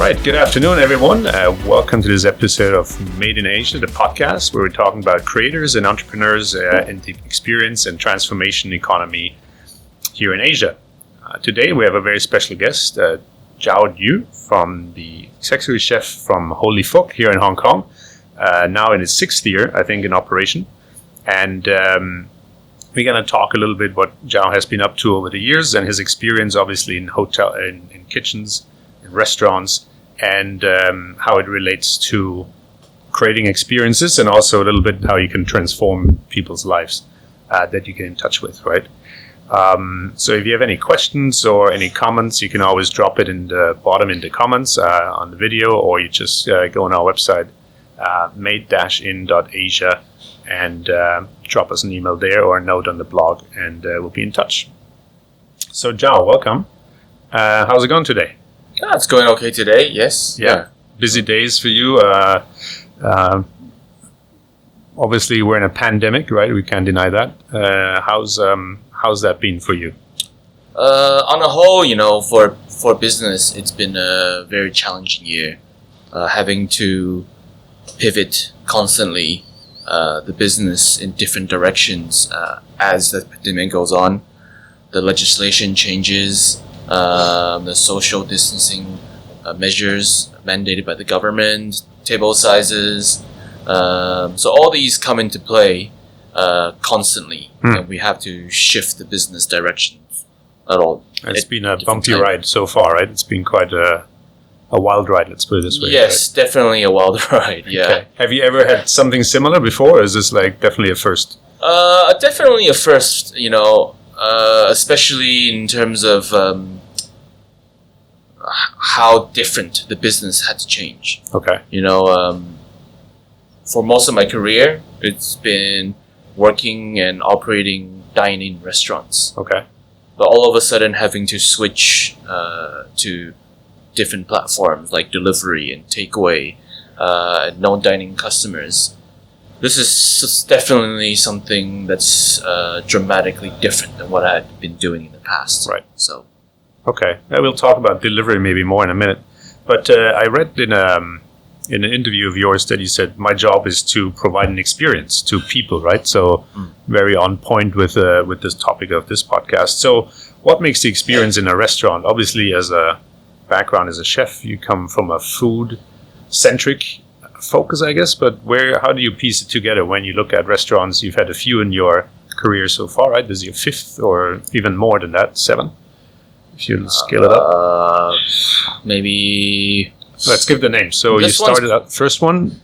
right, good afternoon, everyone. Welcome to this episode of Made in Asia, the podcast where we're talking about creators and entrepreneurs in the experience and transformation economy here in Asia. Today, we have a very special guest, Jowett Yu, from the executive chef from Holy Fook here in Hong Kong, now in his 6th year, I think, in operation. And we're going to talk a little bit what Zhao has been up to over the years and his experience, obviously, in kitchens, in restaurants, and how it relates to creating experiences, and also a little bit how you can transform people's lives that you get in touch with, right? So if you have any questions or any comments, you can always drop it in the bottom in the comments on the video, or you just go on our website, made-in.asia, and drop us an email there or a note on the blog, and we'll be in touch. So, Zhao, welcome. How's it going today? It's going okay today, yes. Yeah. Busy days for you. Obviously, we're in a pandemic, right? We can't deny that. How's that been for you? On the whole, for business, it's been a very challenging year. Having to pivot constantly the business in different directions as the pandemic goes on. The legislation changes, the social distancing measures mandated by the government, table sizes. So all these come into play constantly, and we have to shift the business directions at all. It's been a bumpy ride so far, right? It's been quite a wild ride, let's put it this way. Yes, right? Definitely a wild ride, yeah. Okay. Have you ever had something similar before, or is this like definitely a first? Definitely a first, especially in terms of how different the business had to change. Okay. For most of my career, it's been working and operating dine-in restaurants. Okay. But all of a sudden having to switch to different platforms like delivery and takeaway, non-dining customers. This is definitely something that's dramatically different than what I've been doing in the past. Right. So. Okay. We'll talk about delivery maybe more in a minute. But I read in an interview of yours that you said, my job is to provide an experience to people, right? So very on point with this topic of this podcast. So what makes the experience in a restaurant? Obviously, as a background as a chef, you come from a food-centric focus, I guess, but how do you piece it together when you look at restaurants? You've had a few in your career so far, right? This is your 5th, or even more than that, 7, if you scale it up. Maybe... Let's give the name. So you started out, first one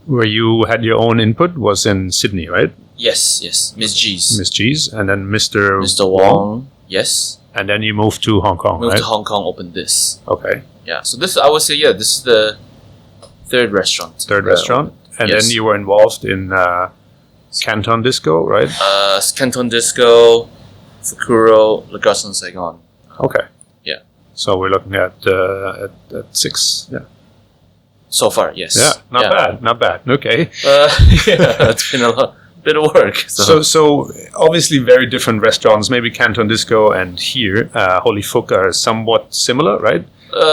where you had your own input was in Sydney, right? Yes, Miss G's, and then Mr. Wong, yes. And then you moved to Hong Kong, Moved to Hong Kong, opened this. Okay. Yeah, so this, I would say, this is the third restaurant. And then you were involved in Canton Disco, right? Canton Disco, Fukuro, Le Garçon Saigon. Okay. Yeah. So we're looking at 6, yeah. So far, yes. Yeah, not bad. Okay. It's been a bit of work. So obviously very different restaurants. Maybe Canton Disco and here, Holy Fook are somewhat similar, right?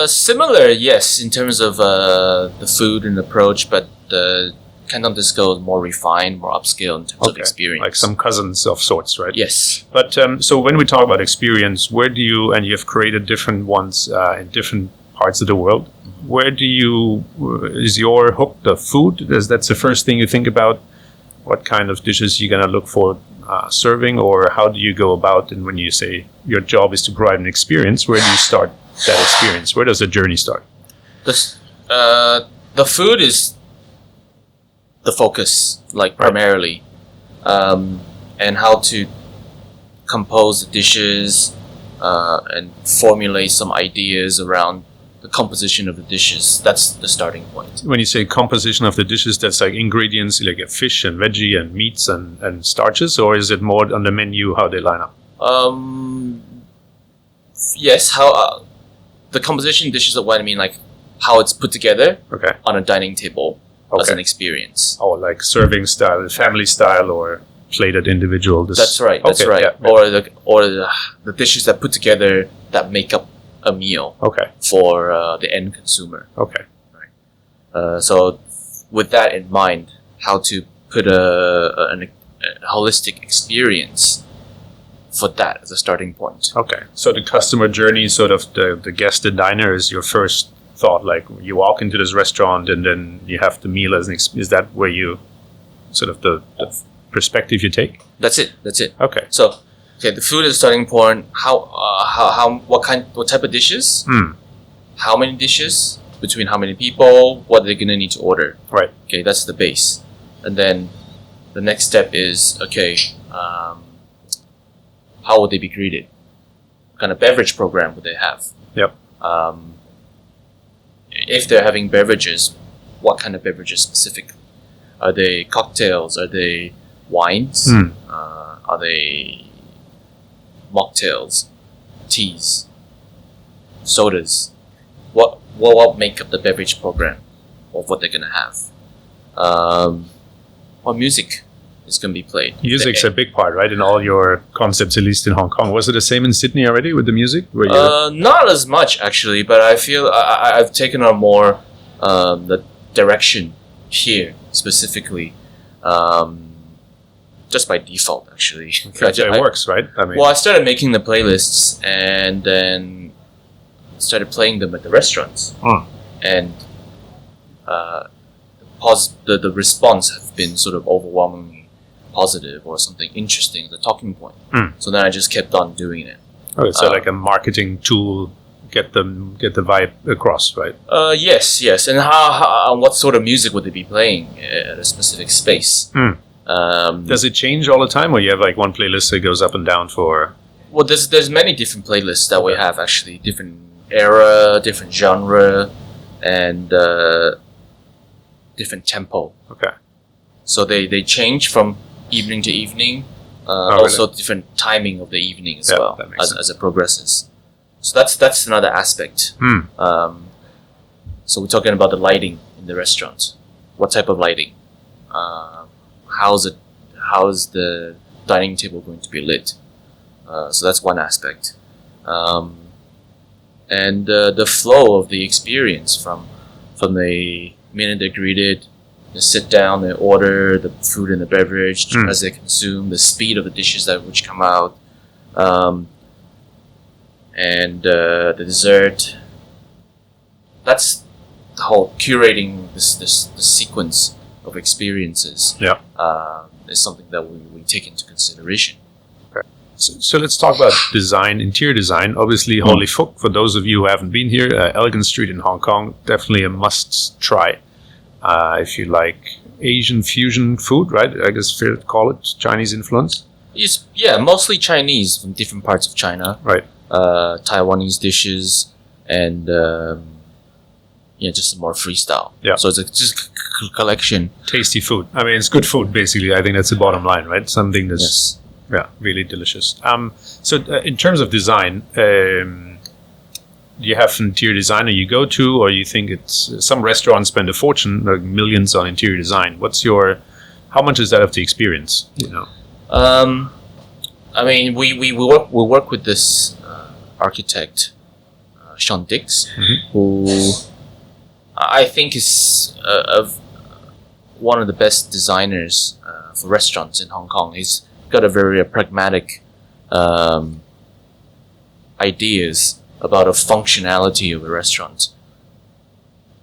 Similar, yes, in terms of the food and approach, but the Canton Disco is more refined, more upscale in terms of experience. Like some cousins of sorts, right? Yes. But so when we talk about experience, and you've created different ones in different parts of the world, is your hook the food? That's the first thing you think about? What kind of dishes you're going to look for serving, or how do you go about? And when you say your job is to provide an experience, where do you start that experience? Where does the journey start? The food is the focus, primarily, and how to compose the dishes and formulate some ideas around the composition of the dishes. That's the starting point. When you say composition of the dishes, that's like ingredients like a fish and veggie and meats and starches, or is it more on the menu how they line up? Yes, how the composition dishes, what I mean, like how it's put together on a dining table as an experience. Oh, like serving style, family style, or plated individual. That's right. That's right. Yeah. Or the dishes that put together that make up a meal Okay. for the end consumer. Okay. So with that in mind, how to put a holistic experience for that as a starting point. Okay. So the customer journey, sort of the guest, the diner, is your first thought. Like you walk into this restaurant and then you have the meal as an is that where you sort of the perspective you take? That's it. Okay. So, the food is the starting point. What type of dishes? How many dishes? Between how many people? What are they gonna need to order? Right. Okay, that's the base, and then the next step is how would they be greeted? What kind of beverage program would they have? Yep. If they're having beverages, what kind of beverages specifically? Are they cocktails? Are they wines? Are they mocktails, teas, sodas? What make up the beverage program of what they're gonna have? What music is gonna be played? Music's a big part, right? In all your concepts, at least in Hong Kong. Was it the same in Sydney already with the music? Were you... Not as much actually, but I feel I've taken on more the direction here specifically, just by default actually. it works, right? I mean, well, I started making the playlists and then started playing them at the restaurants, and the response have been sort of overwhelmingly positive or something interesting, the talking point. So then I just kept on doing it. okay, so like a marketing tool, get the vibe across, right? Yes, and how what sort of music would they be playing at a specific space? Does it change all the time, or you have like one playlist that goes up and down for? Well, there's many different playlists that we have actually, different era, different genre, and different tempo. Okay. So they change from evening to evening. really? Also different timing of the evening as well that makes sense. as it progresses. So that's another aspect. So we're talking about the lighting in the restaurant. What type of lighting? How's the dining table going to be lit? So that's one aspect. And the flow of the experience from the minute they're greeted, they sit down, they order the food and the beverage as they consume, the speed of the dishes which come out, and the dessert. That's the whole curating this sequence of experiences. Yeah. Is something that we take into consideration. So let's talk about design, interior design. Obviously, Holy Fook, for those of you who haven't been here, Elegant Street in Hong Kong, definitely a must try. If you like Asian fusion food, right? I guess fair to call it Chinese influence. Yeah, mostly Chinese from different parts of China. Right. Taiwanese dishes and just some more freestyle. Yeah. So it's just a collection. Tasty food. I mean, it's good food, basically. I think that's the bottom line, right? Something that's... Yes. Yeah, really delicious. So in terms of design, do you have an interior designer you go to, or you think it's some restaurants spend a fortune, like millions on interior design? How much is that of the experience? You know. I mean, we work with this architect, Sean Dix, who I think is one of the best designers for restaurants in Hong Kong. He's got a very pragmatic ideas about a functionality of a restaurant.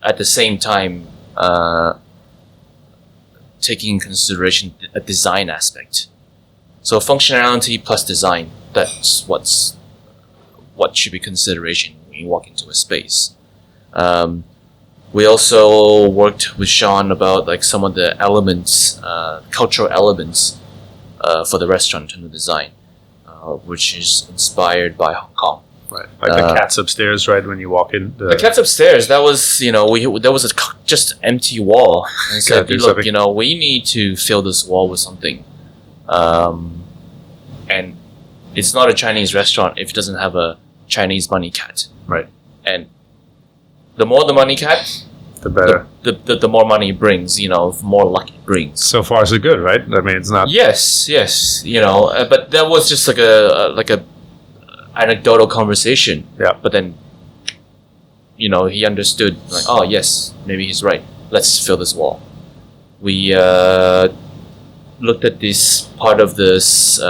At the same time, taking in consideration a design aspect. So functionality plus design, that's what should be consideration when you walk into a space. We also worked with Sean about like some of the elements, cultural elements for the restaurant and the design, which is inspired by Hong Kong. Right, like the cats upstairs, right? When you walk in, the cats upstairs. That was, there was a just empty wall, and said, "Look, we need to fill this wall with something." And it's not a Chinese restaurant if it doesn't have a Chinese money cat. Right. And the more the money cat, the better. The more money it brings, more luck it brings. So far, so good, right? I mean, it's not. Yes, but that was just like a anecdotal conversation. Yeah. But then he understood, like, oh yes, maybe he's right. Let's fill this wall. We looked at this part of this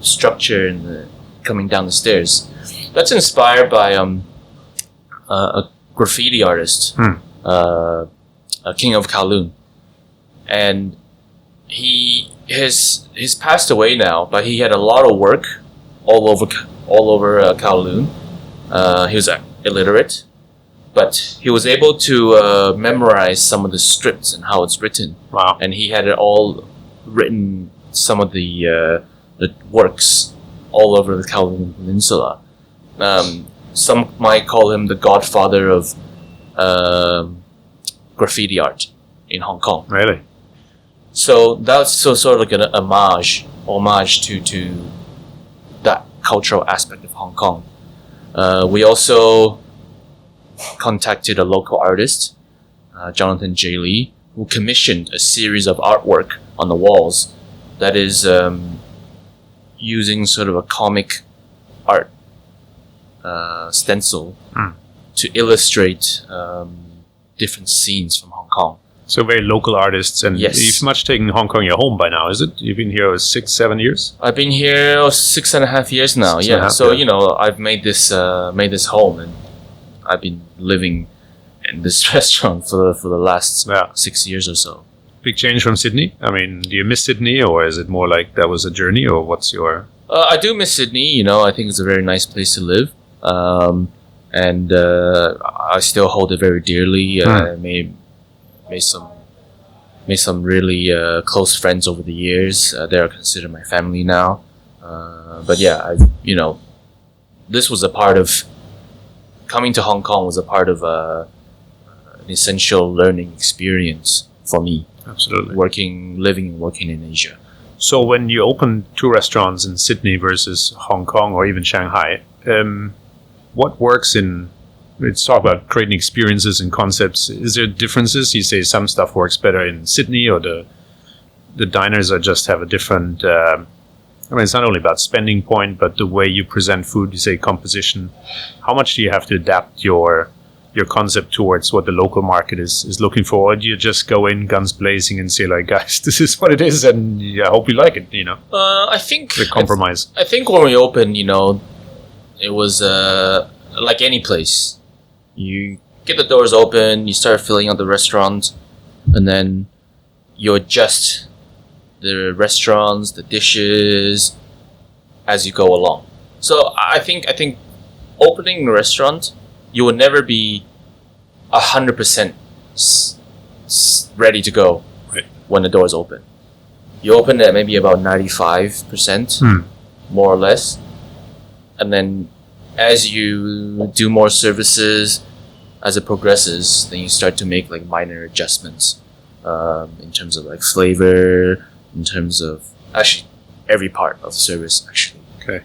structure and coming down the stairs. That's inspired by a graffiti artist, King of Kowloon, and he's passed away now. But he had a lot of work all over Kowloon. He was illiterate, but he was able to memorize some of the scripts and how it's written. Wow! And he had it all written, some of the works all over the Kowloon Peninsula. Some might call him the godfather of graffiti art in Hong Kong. Really? So that's sort of like an homage to that cultural aspect of Hong Kong. We also contacted a local artist, Jonathan J. Lee, who commissioned a series of artwork on the walls that is using sort of a comic art stencil to illustrate different scenes from Hong Kong. So very local artists, and Yes. you've much taken Hong Kong your home by now, is it? You've been here 6-7 years? I've been here 6.5 years now. 6.5, So yeah. I've made this home, and I've been living in this restaurant for the last 6 years or so. Big change from Sydney? I mean, do you miss Sydney, or is it more like that was a journey, or what's your... I do miss Sydney. I think it's a very nice place to live, and I still hold it very dearly. I made some really close friends over the years. They are considered my family now. But yeah, this was a part of coming to Hong Kong. Was a part of an essential learning experience for me. Absolutely. Living and working in Asia. So when you open two restaurants in Sydney versus Hong Kong or even Shanghai, what works in... Let's talk about creating experiences and concepts. Is there differences? You say some stuff works better in Sydney, or the diners are just have a different... it's not only about spending point, but the way you present food, you say composition. How much do you have to adapt your concept towards what the local market is looking for? Or do you just go in guns blazing and say, like, guys, this is what it is, and I hope you like it, I think... The compromise. I think when we opened, it was like any place. You get the doors open, you start filling out the restaurant, and then you adjust the restaurants, the dishes, as you go along. So I think opening a restaurant, you will never be 100% ready to go when the doors open. You open at maybe about 95%, more or less, and then as you do more services, as it progresses, then you start to make like minor adjustments in terms of like flavor, in terms of actually every part of service actually. Okay.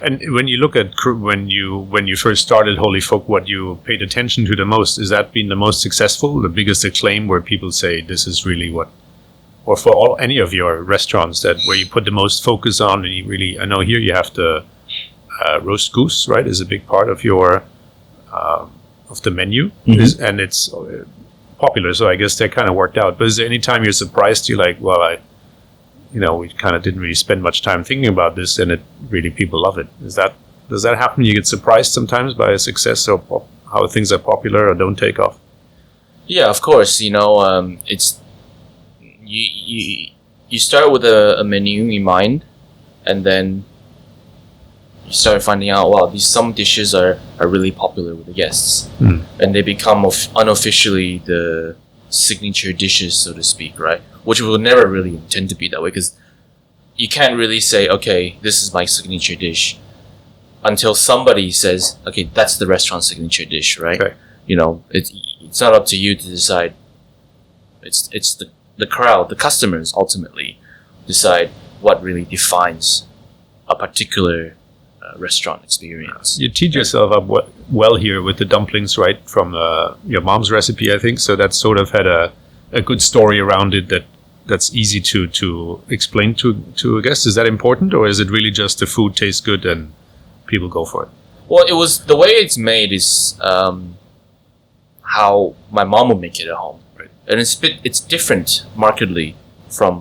And when you look at when you first started Holy Folk, what you paid attention to the most, is that been the most successful, the biggest acclaim, where people say this is really what, or for any of your restaurants, that where you put the most focus on, and you really, I know here you have the roast goose, right, is a big part of your of the menu, and it's popular, so I guess that kind of worked out. But is there any time you're surprised, you're like, well, we kind of didn't really spend much time thinking about this, and it really, people love it? Does that happen? You get surprised sometimes by a success, or how things are popular or don't take off? Yeah, of course. It's you start with a menu in mind, and then you start finding out, wow, some dishes are really popular with the guests, and they become unofficially the signature dishes, so to speak, right? Which will never really intend to be that way, because you can't really say, okay, this is my signature dish, until somebody says, okay, that's the restaurant's signature dish, right? Okay. It's not up to you to decide. It's the crowd, the customers ultimately decide what really defines a particular restaurant experience. You teach yourself up well here with the dumplings, right, from your mom's recipe, I think. So that sort of had a good story around it that's easy to explain to a guest. Is that important, or is it really just the food tastes good and people go for it? Well, it was the way it's made is how my mom would make it at home. Right. And it's different markedly from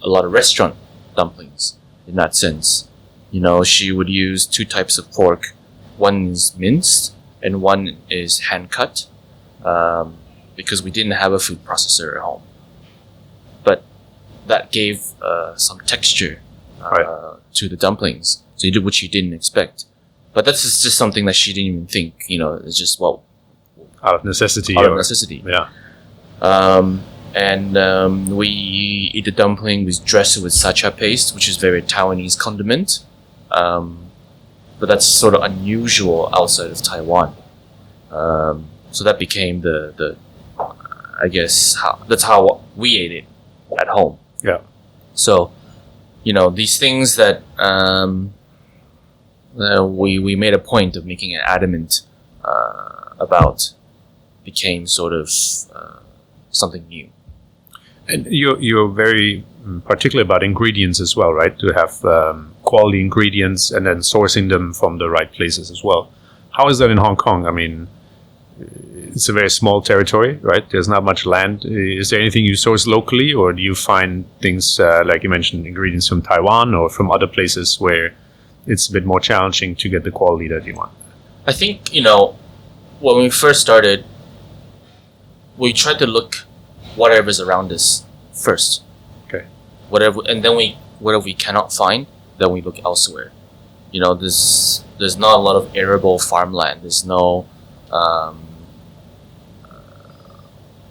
a lot of restaurant dumplings in that sense. She would use 2 types of pork. One is minced and one is hand cut, because we didn't have a food processor at home. But that gave some texture to the dumplings, which you didn't expect. But that's just something that she didn't even think. It's just out of necessity. Yeah. And we eat the dumpling. We dress it with sacha paste, which is very Taiwanese condiment. But that's sort of unusual outside of Taiwan. So that became the I guess that's how we ate it at home. Yeah. So, these things that we made a point of making it adamant about became sort of something new. And you're very particular about ingredients as well, right? To have quality ingredients and then sourcing them from the right places as well. How is that in Hong Kong? I mean, it's a very small territory, right? There's not much land. Is there anything you source locally, or do you find things, like you mentioned, ingredients from Taiwan or from other places where it's a bit more challenging to get the quality that you want? I think, when we first started, we tried to look whatever's around us first. Okay. Whatever we cannot find, then we look elsewhere. There's not a lot of arable farmland. There's no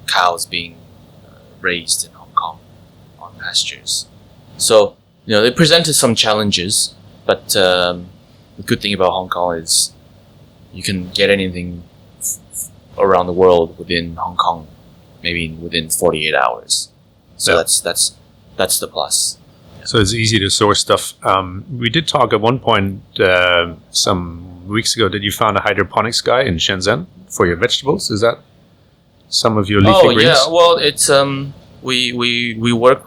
cows being raised in Hong Kong on pastures. So, they presented some challenges, but the good thing about Hong Kong is you can get anything around the world within Hong Kong, maybe within 48 hours. So that's the plus. So it's easy to source stuff. We did talk at one point some weeks ago that you found a hydroponics guy in Shenzhen for your vegetables. Is that some of your leafy greens? Yeah. Well, it's we work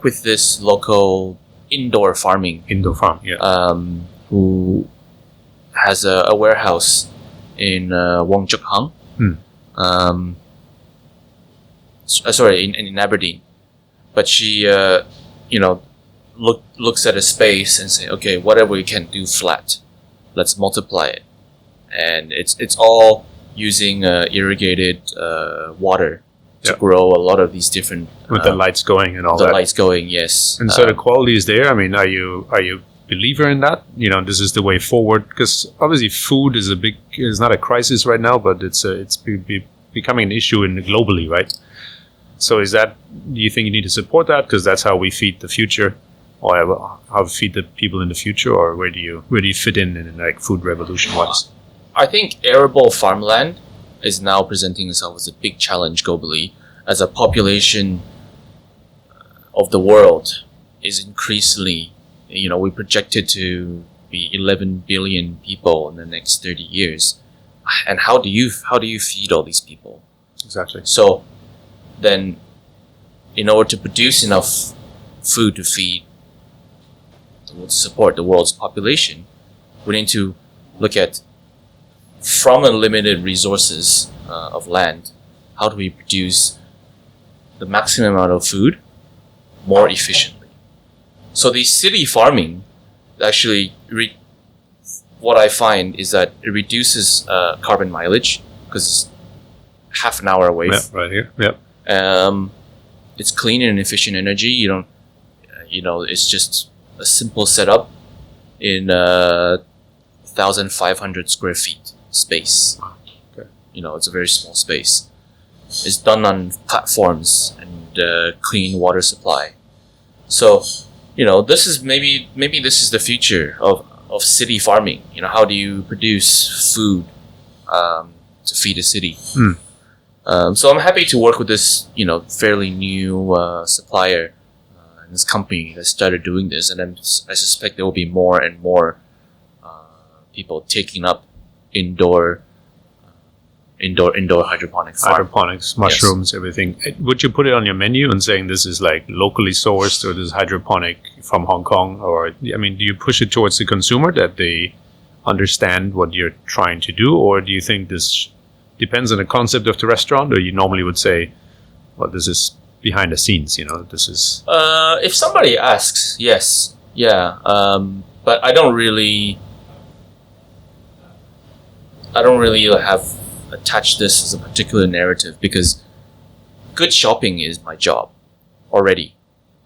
with this local indoor farm, yeah. Who has a warehouse in Wong Chuk Hang. In Aberdeen. But she, looks at a space and say, okay, whatever we can do flat, let's multiply it. And it's all using irrigated water to grow a lot of these different... With the lights going and all that. The lights going, yes. And so the quality is there. I mean, are you a believer in that? This is the way forward? Because obviously food is not a crisis right now, but it's becoming an issue globally, right? So do you think you need to support that because that's how we feed the future, or how we feed the people in the future, or where do you fit in like food revolution wise? I think arable farmland is now presenting itself as a big challenge globally, as a population of the world is increasingly, we projected to be 11 billion people in the next 30 years. And how do you feed all these people? Exactly. So then, in order to produce enough food to support the world's population, we need to look at, from unlimited resources of land, how do we produce the maximum amount of food more efficiently? So the city farming, actually, what I find is that it reduces carbon mileage because it's half an hour away. Yeah, right here. Yep. It's clean and efficient energy. You don't, it's just a simple setup in 1,500 square feet space. Wow. Okay. It's a very small space. It's done on platforms and clean water supply. So, this is maybe this is the future of city farming. How do you produce food to feed a city? So I'm happy to work with this, fairly new supplier, this company that started doing this, and I suspect there will be more and more people taking up indoor indoor hydroponic farm. Hydroponics, mushrooms, everything. Would you put it on your menu and saying this is like locally sourced or this is hydroponic from Hong Kong? Or, I mean, do you push it towards the consumer that they understand what you're trying to do? Or do you think this depends on the concept of the restaurant? Or you normally would say, well, this is behind the scenes, this is... If somebody asks, yes. Yeah. But I don't really have attached this as a particular narrative because good shopping is my job already,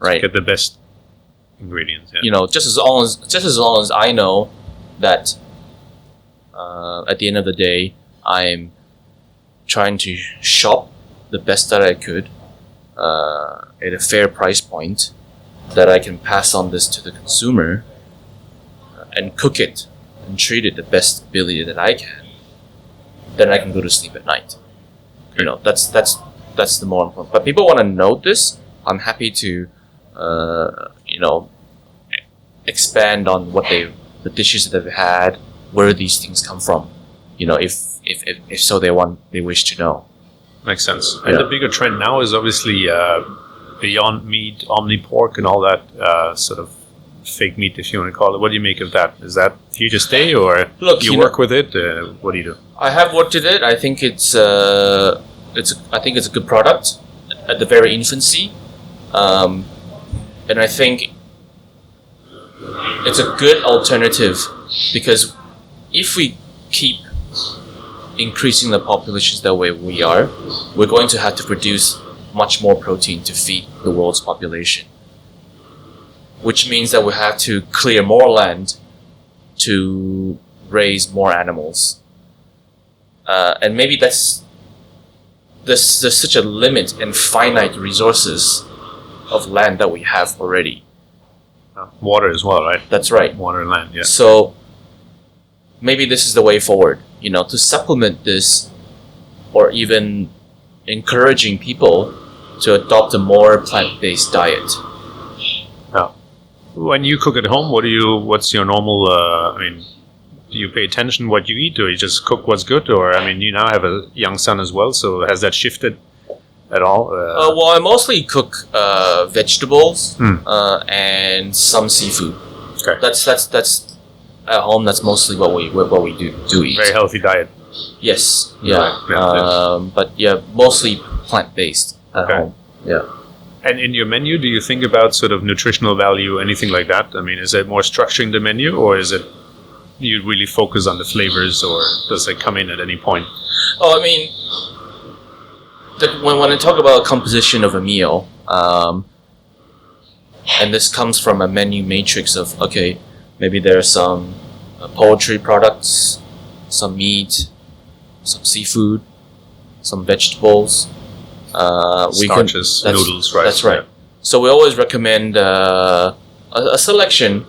right? Get the best ingredients. Yeah. Just as long as I know that at the end of the day, I'm trying to shop the best that I could at a fair price point, that I can pass on this to the consumer and cook it and treat it the best ability that I can, then I can go to sleep at night. That's the more important. But people want to know this. I'm happy to, expand on the dishes that they've had, where these things come from. If so, they wish to know. Makes sense. And the bigger trend now is obviously Beyond Meat, Omni Pork, and all that sort of fake meat, if you want to call it. What do you make of that? Is that here to stay, or do you work with it? What do you do? I have worked with it. I think it's a good product at the very infancy, and I think it's a good alternative because if we keep increasing the populations the way we are, we're going to have to produce much more protein to feed the world's population, which means that we have to clear more land to raise more animals. And maybe there's such a limit and finite resources of land that we have already. Water as well, right? That's right. Water and land, yeah. So maybe this is the way forward, to supplement this, or even encouraging people to adopt a more plant-based diet. Now, when you cook at home, what's your normal, do you pay attention what you eat, or you just cook what's good? Or, you now have a young son as well, so has that shifted at all? Well, I mostly cook vegetables and some seafood. Okay. That's at home. That's mostly what we do eat. Very healthy diet. Yes. Yeah. Right. But yeah, mostly plant-based at home. Yeah. And in your menu, do you think about sort of nutritional value, anything like that? Is it more structuring the menu, or is it you really focus on the flavors, or does it come in at any point? Oh, when I talk about composition of a meal, and this comes from a menu matrix of, okay, maybe there are some poultry products, some meat, some seafood, some vegetables. Starches, noodles, right? That's right. Yeah. So we always recommend a selection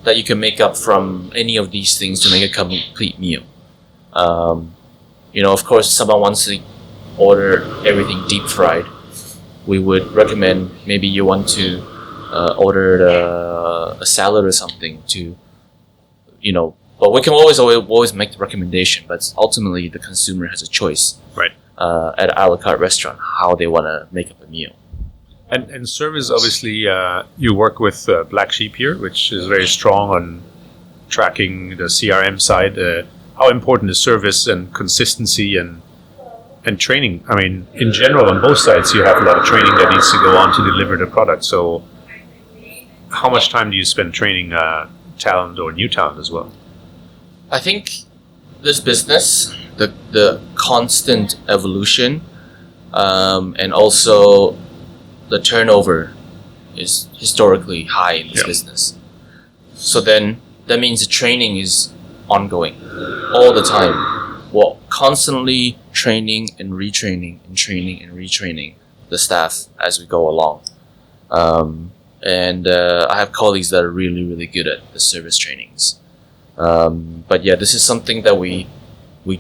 that you can make up from any of these things to make a complete meal. Of course, if someone wants to order everything deep fried, we would recommend maybe you want to order a salad or something to, but we can always make the recommendation, but ultimately the consumer has a choice. Right. At an a la carte restaurant, how they want to make up a meal. And service, obviously, you work with Black Sheep here, which is very strong on tracking the CRM side. How important is service and consistency and training? In general, on both sides, you have a lot of training that needs to go on to deliver the product. So how much time do you spend training talent or new talent as well? I think this business, the constant evolution, and also the turnover is historically high in this business. So then that means the training is ongoing all the time. We're constantly training and retraining and training and retraining the staff as we go along. And I have colleagues that are really, really good at the service trainings. But yeah, this is something that we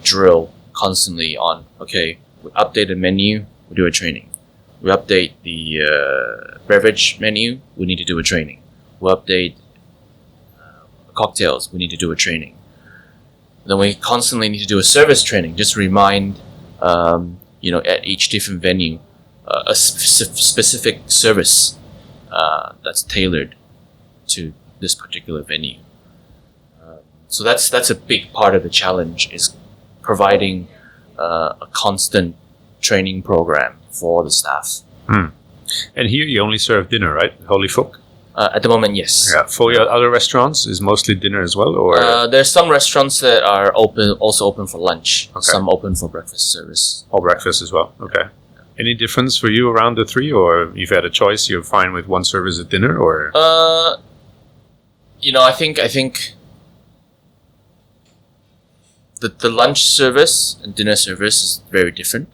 drill constantly on. Okay, we update the menu, we do a training. We update the beverage menu, we need to do a training. We update cocktails, we need to do a training. Then we constantly need to do a service training, just remind at each different venue, a specific service that's tailored to this particular venue. So that's a big part of the challenge, is providing a constant training program for the staff. And here you only serve dinner, right? Holy Folk? At the moment, yes. Yeah. For your other restaurants, is mostly dinner as well, or there's some restaurants that are also open for lunch. Okay. Some open for breakfast service. or breakfast as well? Okay. Any difference for you around the three, or you've had a choice? You're fine with one service at dinner, or I think the lunch service and dinner service is very different.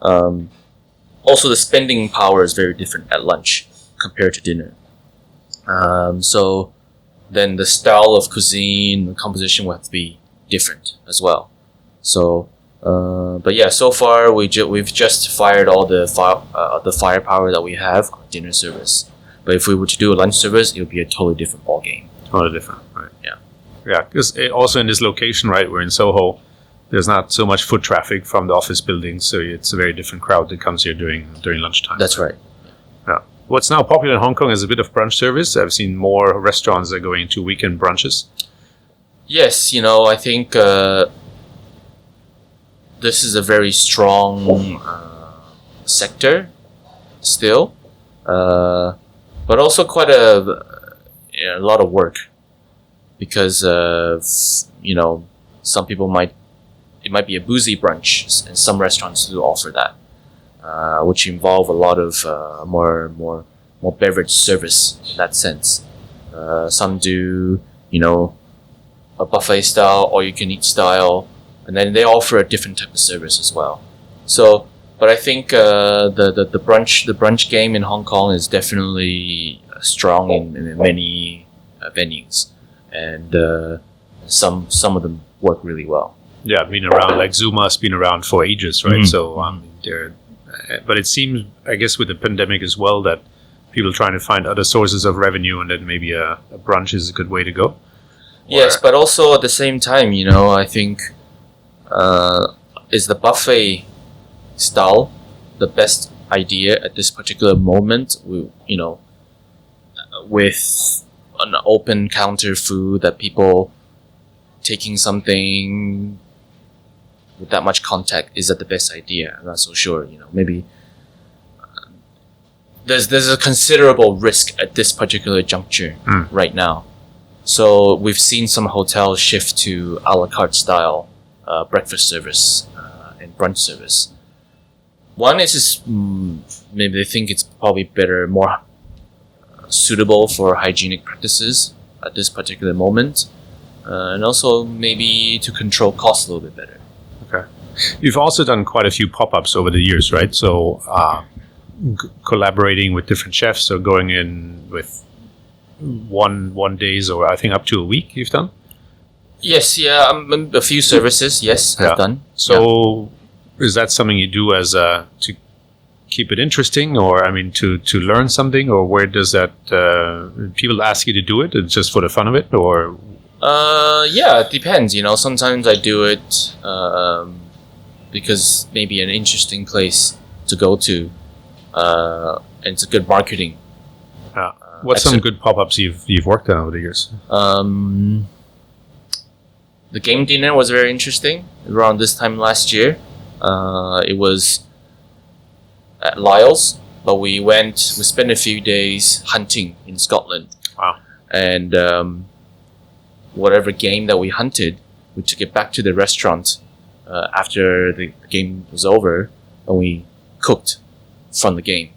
Also, the spending power is very different at lunch compared to dinner. So then the style of cuisine, the composition will have to be different as well. So, but yeah, so far we've just fired all the firepower that we have on dinner service. But if we were to do a lunch service, it would be a totally different ball game. totally different, right? Yeah. Yeah, because also in this location, right, we're in Soho, there's not so much foot traffic from the office buildings, so it's a very different crowd that comes here during lunchtime. That's right. Yeah. What's now popular in Hong Kong is a bit of brunch service. I've seen more restaurants that are going to weekend brunches. Yes, I think this is a very strong sector still, but also quite a lot of work, because some people it might be a boozy brunch, and some restaurants do offer that, which involve a lot of more beverage service in that sense. Some do a buffet style, or you can eat style, and then they offer a different type of service as well. So, but I think the brunch game in Hong Kong is definitely strong in many venues, and some of them work really well. Yeah, been around, like Zuma's been around for ages, right? Mm-hmm. So but it seems, I guess, with the pandemic as well, that people are trying to find other sources of revenue, and then maybe a brunch is a good way to go. Yes, but also at the same time, I think is the buffet style the best idea at this particular moment? With an open counter food, that people taking something with that much contact, is that the best idea? I'm not so sure. Maybe there's a considerable risk at this particular juncture right now. So we've seen some hotels shift to a la carte style breakfast service and brunch service. One is just maybe they think it's probably better, more suitable for hygienic practices at this particular moment, and also maybe to control costs a little bit better. Okay. You've also done quite a few pop-ups over the years, right? So collaborating with different chefs, or going in with one days, or I think up to a week you've done? Yes, yeah, a few services, yes, I've done. So is that something you do as to keep it interesting, or to learn something, or where does that people ask you to do it? It's just for the fun of it, or? Yeah, it depends. Sometimes I do it because maybe an interesting place to go to, and it's a good marketing. What's some good pop-ups you've worked on over the years? The game dinner was very interesting around this time last year. It was at Lyle's, but we spent a few days hunting in Scotland. Wow. And whatever game that we hunted, we took it back to the restaurant after the game was over, and we cooked from the game.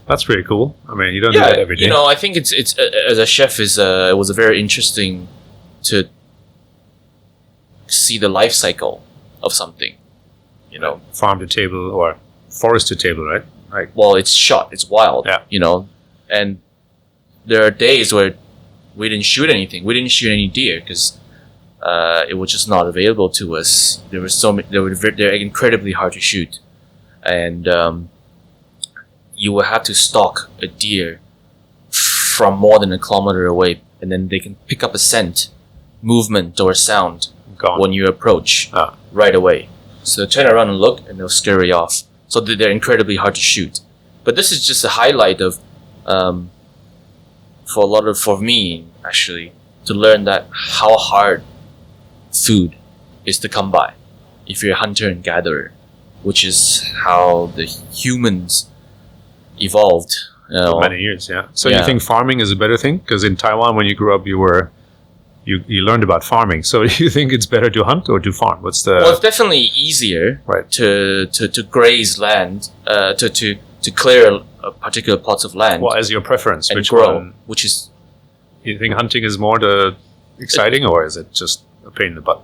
That's pretty cool. You don't do that every day. I think it's as a chef it was a very interesting to see the life cycle of something. Farm to table or forest to table, right? Well, it's shot, it's wild. Yeah. And there are days where we didn't shoot anything. We didn't shoot any deer because it was just not available to us. They're incredibly hard to shoot, and you will have to stalk a deer from more than a kilometer away, and then they can pick up a scent, movement, or sound when you approach right away. So they turn around and look, and they'll scurry off. So they're incredibly hard to shoot. But this is just a highlight of, for me actually, to learn that how hard food is to come by if you're a hunter and gatherer, which is how the humans evolved. For many years, yeah. So you think farming is a better thing? Because in Taiwan, when you grew up, you learned about farming. So do you think it's better to hunt or to farm? Well, it's definitely easier to graze land, to clear a particular plots of land. Well, as your preference, and which grow, one? which is. You think hunting is more exciting, or is it just a pain in the butt?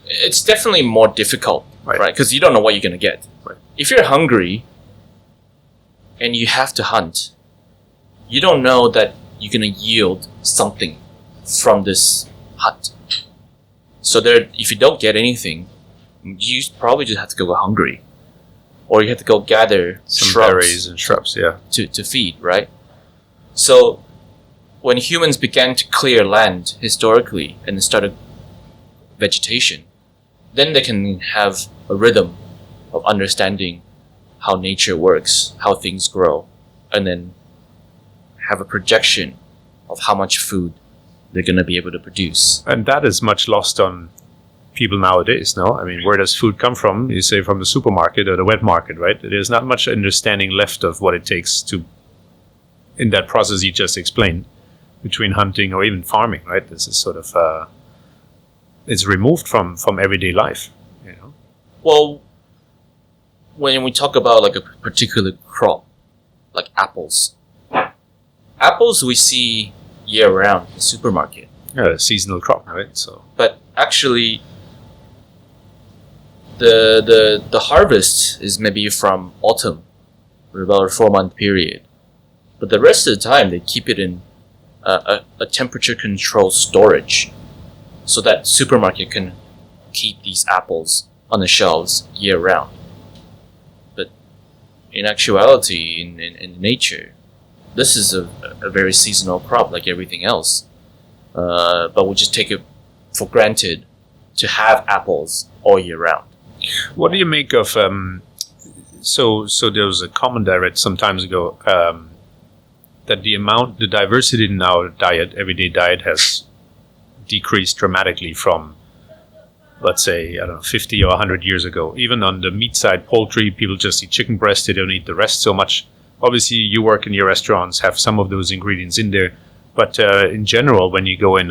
It's definitely more difficult, right? Because you don't know what you're going to get. Right. If you're hungry and you have to hunt, you don't know that you're going to yield something from this hunt. So if you don't get anything, you probably just have to go hungry, or you have to go gather some berries and shrubs, to feed, right? So when humans began to clear land historically and started vegetation, then they can have a rhythm of understanding how nature works, how things grow, and then have a projection of how much food they're going to be able to produce. And that is much lost on people nowadays, no? I mean, where does food come from? You say from the supermarket or the wet market, right? There's not much understanding left of what it takes to, in that process you just explained, between hunting or even farming, right? This is sort of, it's removed from everyday life, you know? Well, when we talk about like a particular crop, like apples we see year round in the supermarket. Yeah, a seasonal crop, right? So, but actually, the harvest is maybe from autumn, for about a 4-month period. But the rest of the time, they keep it in a temperature-controlled storage, so that supermarket can keep these apples on the shelves year round. But in actuality, in nature, this is a very seasonal crop like everything else. But we just take it for granted to have apples all year round. What do you make of... So there was a comment I read some times ago that the diversity in our diet, everyday diet, has decreased dramatically from, let's say, 50 or 100 years ago. Even on the meat side, poultry, people just eat chicken breast, they don't eat the rest so much. Obviously, you work in your restaurants, have some of those ingredients in there. But in general, when you go in,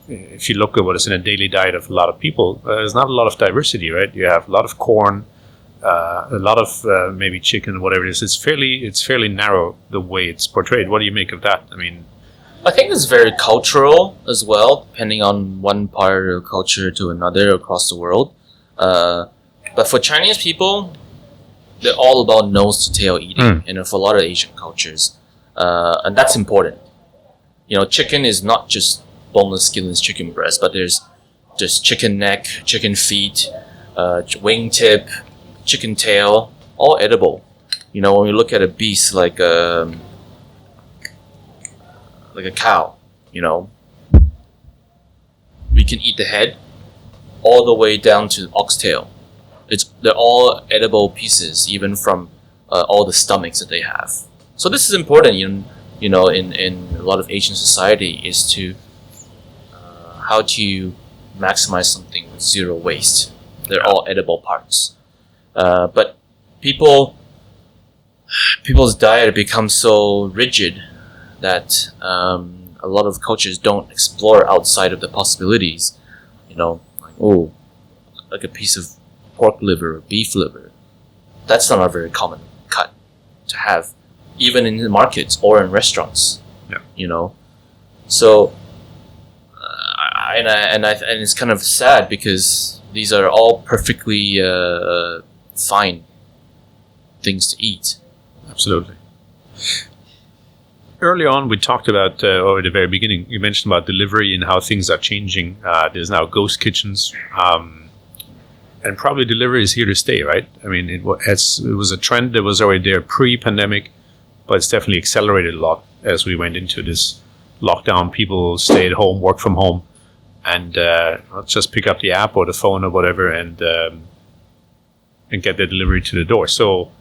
if you look at what is in a daily diet of a lot of people, there's not a lot of diversity, right? You have a lot of corn, a lot of maybe chicken, whatever it is. It's fairly narrow the way it's portrayed. What do you make of that? I mean, I think it's very cultural as well, depending on one part of culture to another across the world. But for Chinese people, they're all about nose to tail eating, and for a lot of Asian cultures, and that's important. You know, chicken is not just boneless, skinless chicken breast, but there's just chicken neck, chicken feet, wing tip, chicken tail, all edible. You know, when you look at a beast like a cow, you know, we can eat the head all the way down to oxtail. They're all edible pieces, even from all the stomachs that they have. So this is important, you know, in a lot of Asian society, is to how to maximize something with zero waste. They're all edible parts. But people's diet becomes so rigid that a lot of cultures don't explore outside of the possibilities. You know, like a piece of pork liver or beef liver. That's not a very common cut to have, even in the markets or in restaurants. Yeah. You know, so and it's kind of sad because these are all perfectly fine things to eat. Absolutely. Early on, we talked about, or at the very beginning, you mentioned about delivery and how things are changing. There's now ghost kitchens, and probably delivery is here to stay, right? I mean, it was a trend that was already there pre-pandemic, but it's definitely accelerated a lot as we went into this lockdown. People stay at home, work from home, and just pick up the app or the phone or whatever and and get the delivery to the door. So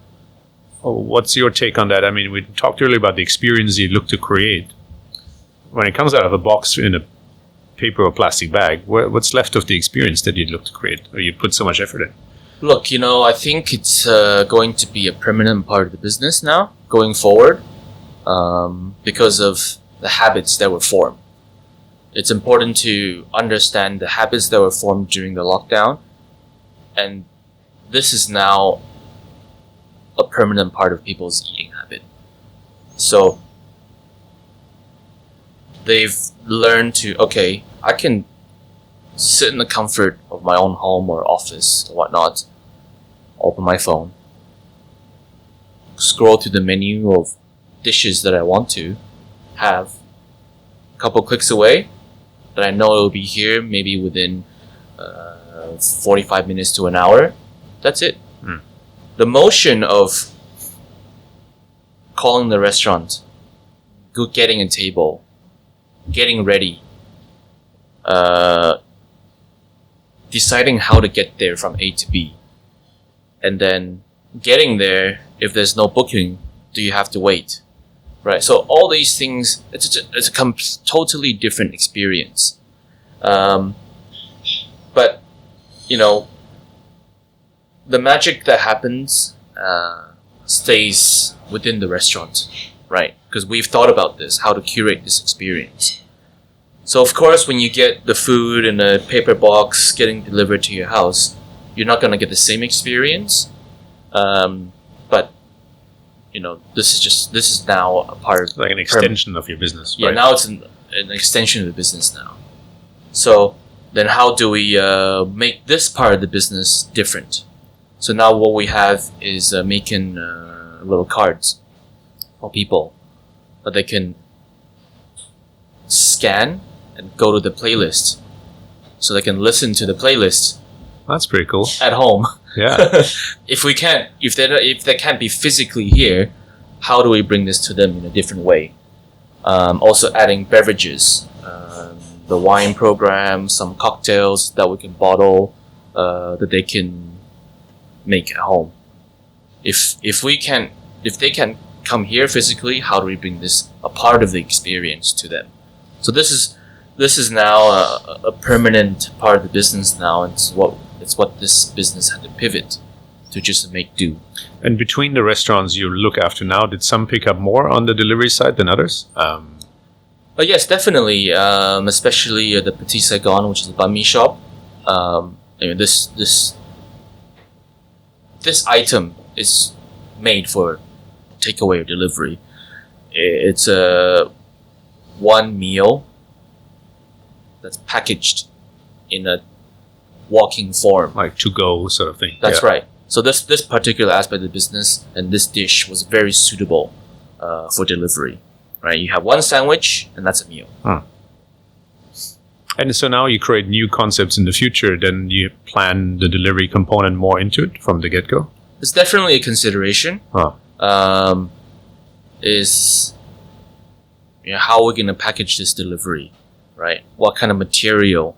what's your take on that? I mean, we talked earlier about the experience you look to create. When it comes out of a box in a paper or plastic bag, what's left of the experience that you'd look to create, or you put so much effort in? Look, I think it's going to be a permanent part of the business now, going forward, because of the habits that were formed. It's important to understand the habits that were formed during the lockdown, and this is now a permanent part of people's eating habit. So they've learned to, okay, I can sit in the comfort of my own home or office or whatnot, open my phone, scroll through the menu of dishes that I want to have, a couple clicks away, that I know it will be here maybe within 45 minutes to an hour. That's it. The motion of calling the restaurant, getting a table, getting ready, deciding how to get there from A to B, and then getting there. If there's no booking, do you have to wait? Right. So all these things, it's a totally different experience. But the magic that happens stays within the restaurant, right? Because we've thought about this, how to curate this experience. So of course, when you get the food in a paper box getting delivered to your house, you're not going to get the same experience. But this is now a part of like an extension of your business. Yeah, right? now it's an extension of the business now. So then, how do we make this part of the business different? So now what we have is making little cards for people that they can scan and go to the playlist, so they can listen to the playlist. That's pretty cool. At home. Yeah. If they can't be physically here, how do we bring this to them in a different way? Also adding beverages, the wine program, some cocktails that we can bottle, that they can make at home. If they can come here physically, how do we bring this a part of the experience to them? So this is now a permanent part of the business now. It's what this business had to pivot to just make do. And between the restaurants you look after now, did some pick up more on the delivery side than others? Yes, definitely. Especially the Petit Saigon, which is a banh mi shop. This item is made for takeaway or delivery. It's one meal that's packaged in a walking form, like to go sort of thing. That's right. So this particular aspect of the business and this dish was very suitable for delivery. Right, you have one sandwich and that's a meal. And so now you create new concepts in the future. Then you plan the delivery component more into it from the get-go. It's definitely a consideration. Is how we're gonna package this delivery, right? What kind of material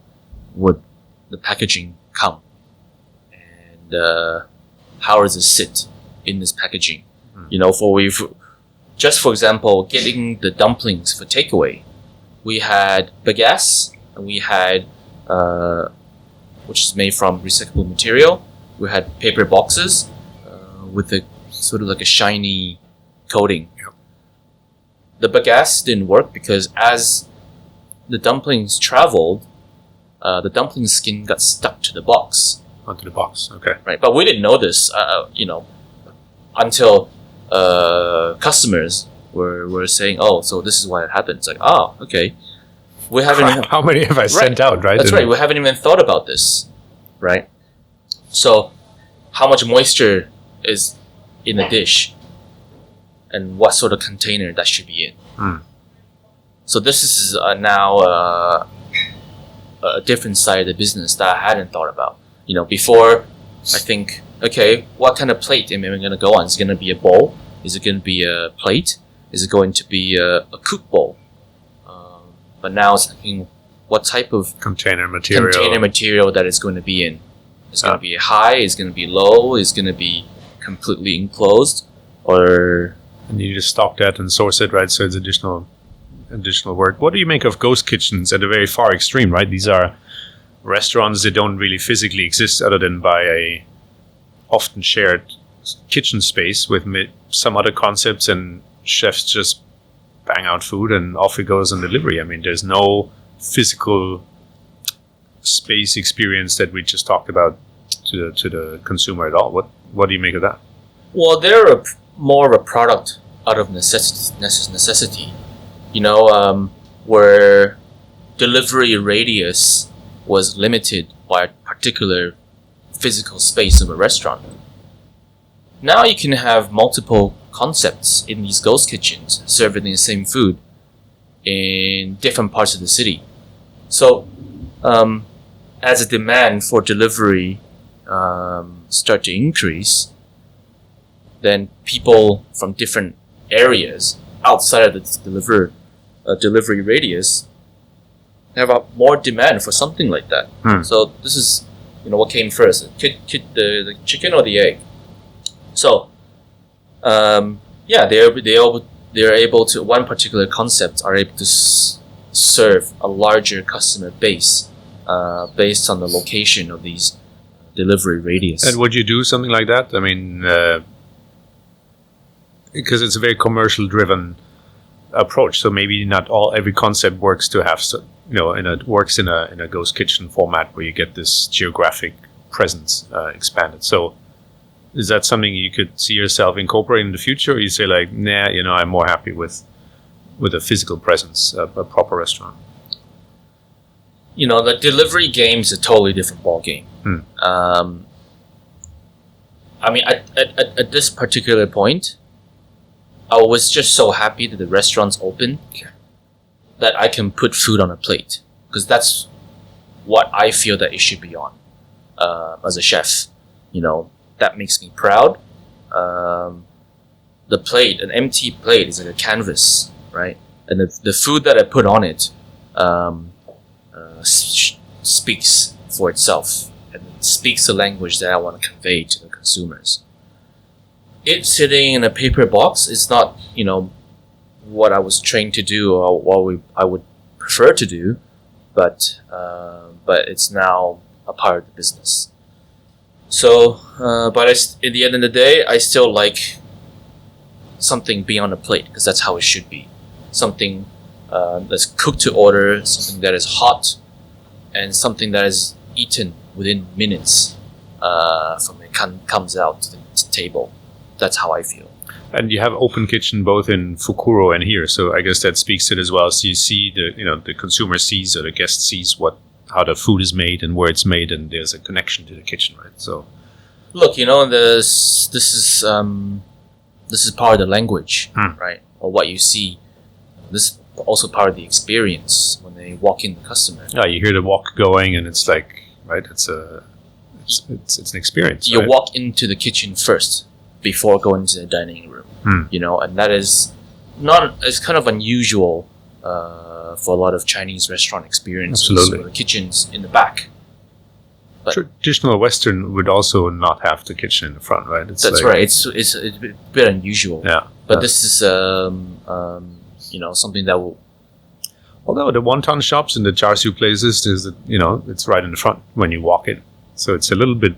would the packaging come, and how does it sit in this packaging? For example, getting the dumplings for takeaway, we had bagasse and we had which is made from recyclable material. We had paper boxes with a sort of like a shiny coating. Yep. The bagasse didn't work because as the dumplings traveled, the dumpling skin got stuck to the box. Onto the box, okay. Right, but we didn't know this, until customers were saying, "Oh, so this is why it happened." It's like, "Oh, okay." We haven't. How many have I sent out? Right. That's right. We haven't even thought about this, right? So, how much moisture is in a dish, and what sort of container that should be in? So this is now a different side of the business that I hadn't thought about. Before, I think, okay, what kind of plate am I going to go on? Is it going to be a bowl? Is it going to be a plate? Is it going to be a cook bowl? But now it's thinking, what type of container material that it's going to be in? It's going to be high, it's going to be low, it's going to be completely enclosed, or... And you just stock that and source it, right? So it's additional work. What do you make of ghost kitchens at a very far extreme, right? These are restaurants that don't really physically exist other than by a often shared kitchen space with some other concepts, and chefs just bang out food and off it goes on delivery. I mean, there's no physical space experience that we just talked about to the consumer at all. What do you make of that? Well, they're more of a product out of necessity. You know, where delivery radius was limited by a particular physical space of a restaurant. Now you can have multiple concepts in these ghost kitchens serving the same food in different parts of the city. So, as the demand for delivery start to increase, then people from different areas outside of the delivery radius have a more demand for something like that. So this is, what came first, the chicken or the egg? So, they're able to, one particular concept are able to serve a larger customer base based on the location of these delivery radius. And would you do something like that? I mean, because it's a very commercial driven approach, so maybe not every concept works to have, works in a ghost kitchen format where you get this geographic presence expanded. So is that something you could see yourself incorporating in the future, or you say like, nah, I'm more happy with a physical presence, a proper restaurant? The delivery game is a totally different ball game. I mean, at this particular point, I was just so happy that the restaurant's open that I can put food on a plate, because that's what I feel that it should be on as a chef. That makes me proud. The plate, an empty plate, is like a canvas, right? And the food that I put on it speaks for itself, and it speaks the language that I want to convey to the consumers. It sitting in a paper box is not, what I was trained to do or what I would prefer to do, but it's now a part of the business. So, but at the end of the day, I still like something being on a plate, because that's how it should be. Something that's cooked to order, something that is hot, and something that is eaten within minutes from it comes out to the table. That's how I feel. And you have open kitchen both in Fukuro and here, so I guess that speaks to it as well. So you see the consumer sees, or the guest sees how the food is made and where it's made, and there's a connection to the kitchen, right? So, look, this is part of the language, right? Or what you see. This is also part of the experience when they walk in the customer. Yeah, you hear the walk going, and it's like, right? It's an experience. You right? walk into the kitchen first before going to the dining room, and that is it's kind of unusual for a lot of Chinese restaurant experiences. Absolutely. Where the kitchen's in the back. But traditional Western would also not have the kitchen in the front, right? That's right. It's a bit unusual. Yeah. But this is something that will. Although the wonton shops and the char siu places, it's right in the front when you walk in. So it's a little bit.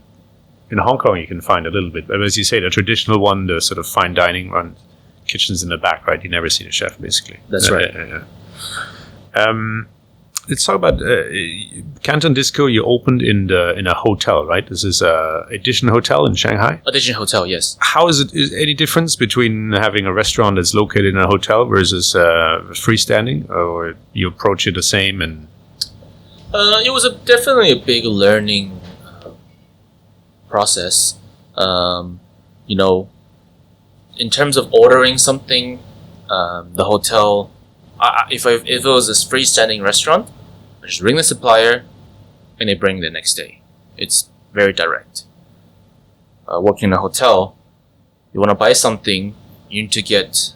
In Hong Kong, you can find a little bit, but as you say, the traditional one, the sort of fine dining one, kitchen's in the back, right? You never see the chef, basically. That's right. Let's talk about Canton Disco. You opened in a hotel, right? This is Edition Hotel in Shanghai. Edition Hotel, yes. How is it? Is any difference between having a restaurant that's located in a hotel versus freestanding, or you approach it the same? And it was definitely a big learning process. In terms of ordering something, the hotel. If it was a freestanding restaurant, I just ring the supplier, and they bring the next day. It's very direct. Working in a hotel, you want to buy something, you need to get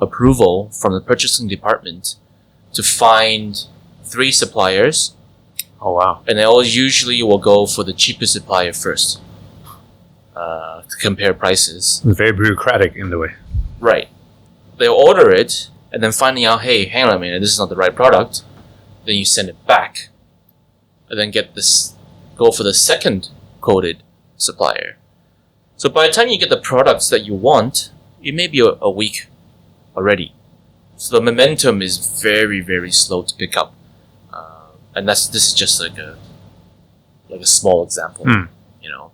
approval from the purchasing department to find 3 suppliers Oh, wow. And they always usually will go for the cheapest supplier first to compare prices. Very bureaucratic in the way. Right. They'll order it, and then finding out, hey, hang on a minute, this is not the right product. Then you send it back, and then go for the second quoted supplier. So by the time you get the products that you want, it may be a week already. So the momentum is very, very slow to pick up, and this is just like a small example, you know.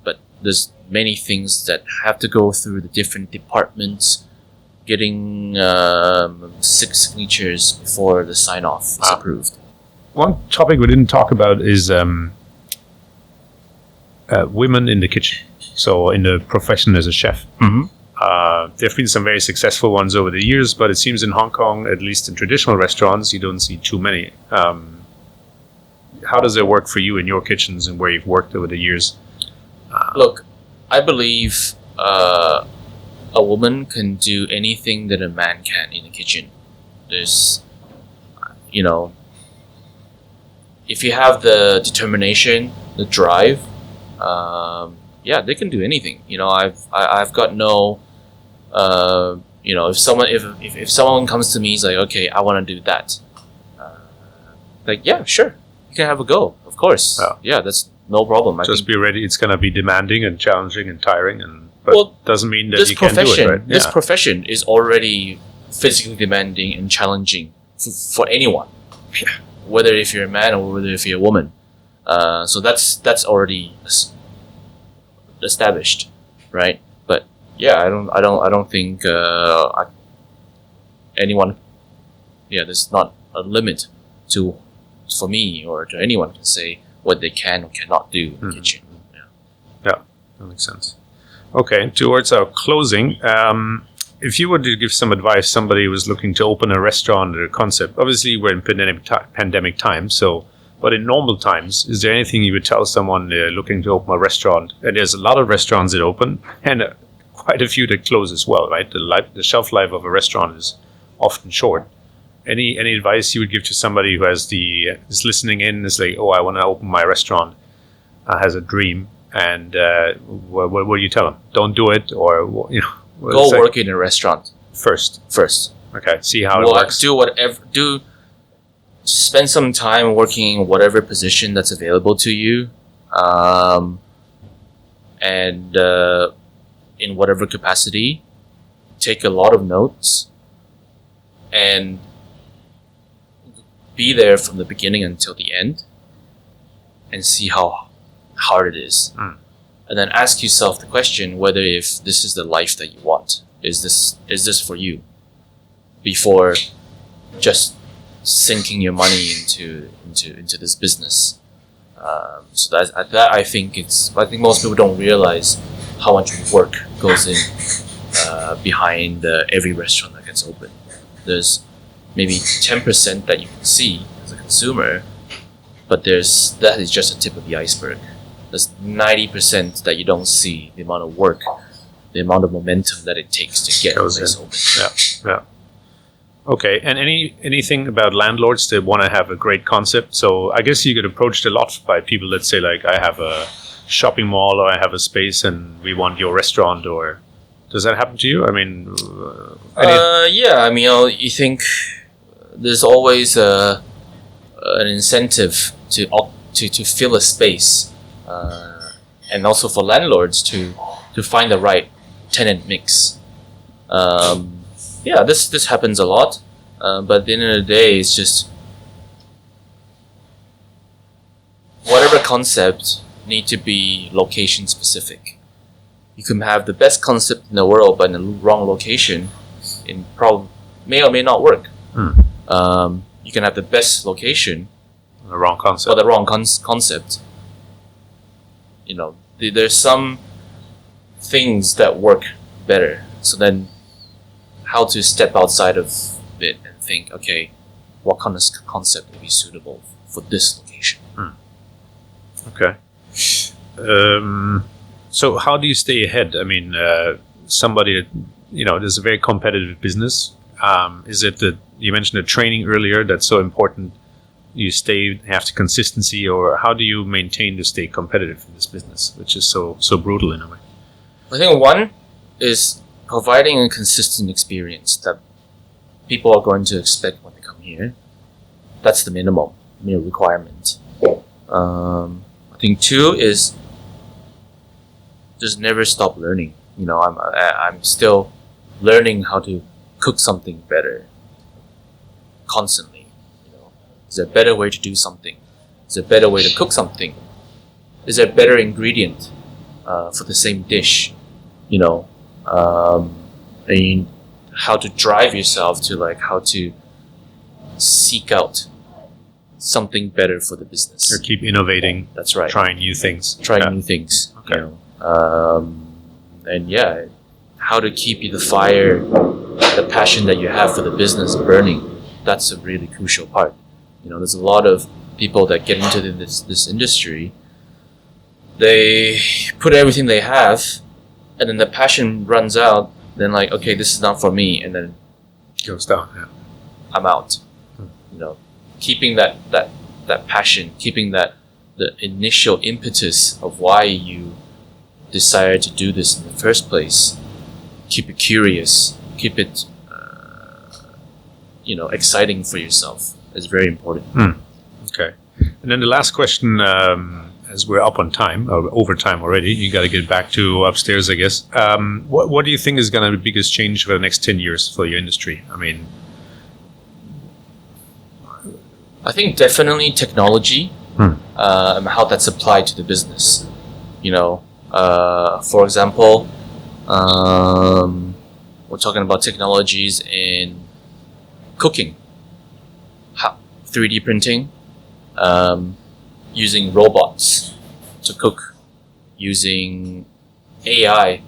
But there's many things that have to go through the different departments, getting 6 signatures before the sign off is approved. One topic we didn't talk about is women in the kitchen. So in the profession as a chef. Mm-hmm. There have been some very successful ones over the years, but it seems in Hong Kong, at least in traditional restaurants, you don't see too many. How does it work for you in your kitchens and where you've worked over the years? Look, I believe a woman can do anything that a man can in the kitchen. There's, if you have the determination, the drive, they can do anything. I've got no, if someone comes to me, he's like, okay, I want to do that. Sure, you can have a go, of course. Yeah, that's no problem. Just be ready. It's going to be demanding and challenging and tiring, but doesn't mean that you can't do it. Right? This profession is already physically demanding and challenging for anyone. Yeah. Whether if you're a man or whether if you're a woman. So that's already established, right? But yeah, I don't think anyone. Yeah, there's not a limit for me or to anyone to say what they can or cannot do in the kitchen. Yeah, that makes sense. Okay, towards our closing, if you were to give some advice, somebody who was looking to open a restaurant or a concept, obviously we're in pandemic times, but in normal times, is there anything you would tell someone looking to open a restaurant? And there's a lot of restaurants that open and quite a few that close as well, right? The shelf life of a restaurant is often short. Any advice you would give to somebody who is listening in, is like, oh, I want to open my restaurant, has a dream, and what do you tell them? Don't do it, or go work in a restaurant first. Okay, see how it works. Spend some time working in whatever position that's available to you, and in whatever capacity. Take a lot of notes, and be there from the beginning until the end, and see how hard it is. And then ask yourself the question whether if this is the life that you want. Is this for you? Before just sinking your money into this business. So that I think most people don't realize how much work goes in behind every restaurant that gets open. There's maybe 10% that you can see as a consumer, but that is just a tip of the iceberg. There's 90% that you don't see, the amount of work, the amount of momentum that it takes to get a place open. Yeah. Okay, and anything about landlords that want to have a great concept? So I guess you get approached a lot by people that say, like, I have a shopping mall or I have a space and we want your restaurant, or does that happen to you? I mean, you think there's always an incentive to fill a space. And also for landlords to find the right tenant mix. This happens a lot, but at the end of the day, it's just whatever concept need to be location specific. You can have the best concept in the world, but in the wrong location, may or may not work. You can have the best location, the wrong concept, or the wrong concept. There's some things that work better. So then, how to step outside of it and think, okay, what kind of concept would be suitable for this location? Okay. So how do you stay ahead? I mean, somebody, there's a very competitive business. Is it that you mentioned the training earlier that's so important you have the consistency, or how do you maintain to stay competitive in this business, which is so brutal in a way? I think one is providing a consistent experience that people are going to expect when they come here. That's the minimum requirement. I think two is just never stop learning. I'm still learning how to cook something better constantly. Is there a better way to do something? Is there a better way to cook something? Is there a better ingredient for the same dish? And how to drive yourself to how to seek out something better for the business. Or keep innovating. That's right. Trying new things. New things. Okay. And yeah, how to keep the fire, the passion that you have for the business burning. That's a really crucial part. There's a lot of people that get into this industry. They put everything they have, and then the passion runs out. Then okay, this is not for me, and then goes down. Yeah. I'm out. Keeping that passion, keeping the initial impetus of why you decided to do this in the first place. Keep it curious. Keep it, exciting for yourself. Is very important. Okay. And then the last question, as we're up on time, or over time already, you got to get back to upstairs, I guess. What do you think is going to be the biggest change for the next 10 years for your industry? I think definitely technology, how that's applied to the business. For example, we're talking about technologies in cooking, 3D printing, using robots to cook, using AI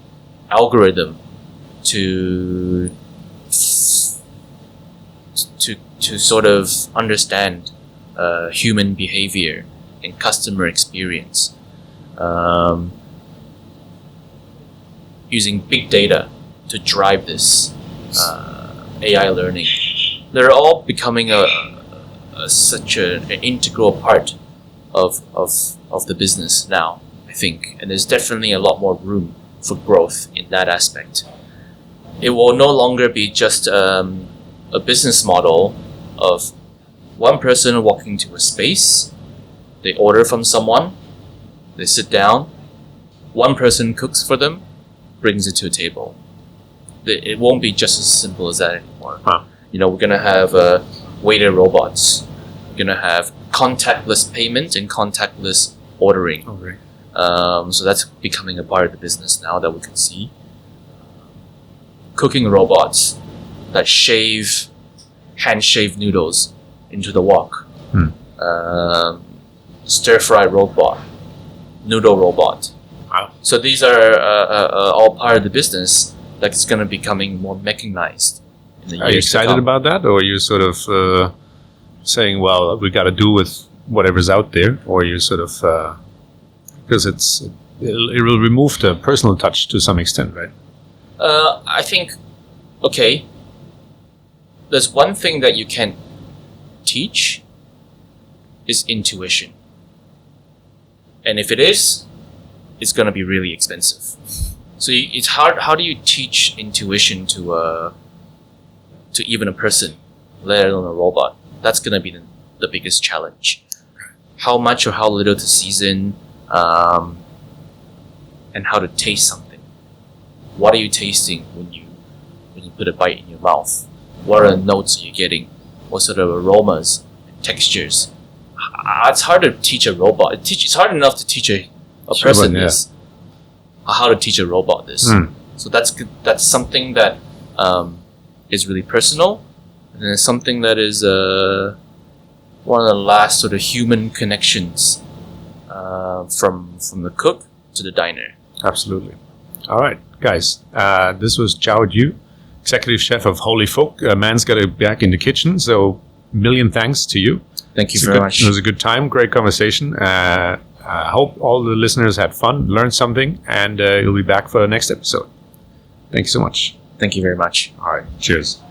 algorithm to sort of understand human behavior and customer experience, using big data to drive this AI learning. They're all becoming such an integral part of the business now, I think, and there's definitely a lot more room for growth in that aspect. It will no longer be just a business model of one person walking to a space, they order from someone, they sit down, one person cooks for them, brings it to a table. It won't be just as simple as that anymore. Wow. We're going to have waiter robots. We're going to have contactless payment and contactless ordering. Okay. So that's becoming a part of the business now that we can see. Cooking robots that hand-shave noodles into the wok. Stir-fry robot, noodle robot. Wow. So these are all part of the business that's going to be becoming more mechanized in the years to come. Are you excited about that, or are you sort of saying, well, we got to do with whatever's out there, or you sort of because it will remove the personal touch to some extent, right? I think, okay, there's one thing that you can teach is intuition. And if it is, it's going to be really expensive. So it's hard. How do you teach intuition to even a person, let alone a robot? That's going to be the biggest challenge. How much or how little to season, and how to taste something. What are you tasting when you put a bite in your mouth? What are the notes you're getting? What sort of aromas and textures? It's hard to teach a robot. It's hard enough to teach a person this. How to teach a robot this. So that's something that is really personal, and it's something that is one of the last sort of human connections from the cook to the diner. Absolutely. All right, guys. This was Jowett Yu, executive chef of Holy Folk. Man's got to be back in the kitchen, so million thanks to you. Thank you very much. It was a good time, great conversation. I hope all the listeners had fun, learned something, and you'll be back for the next episode. Thank you so much. Thank you very much. All right, cheers.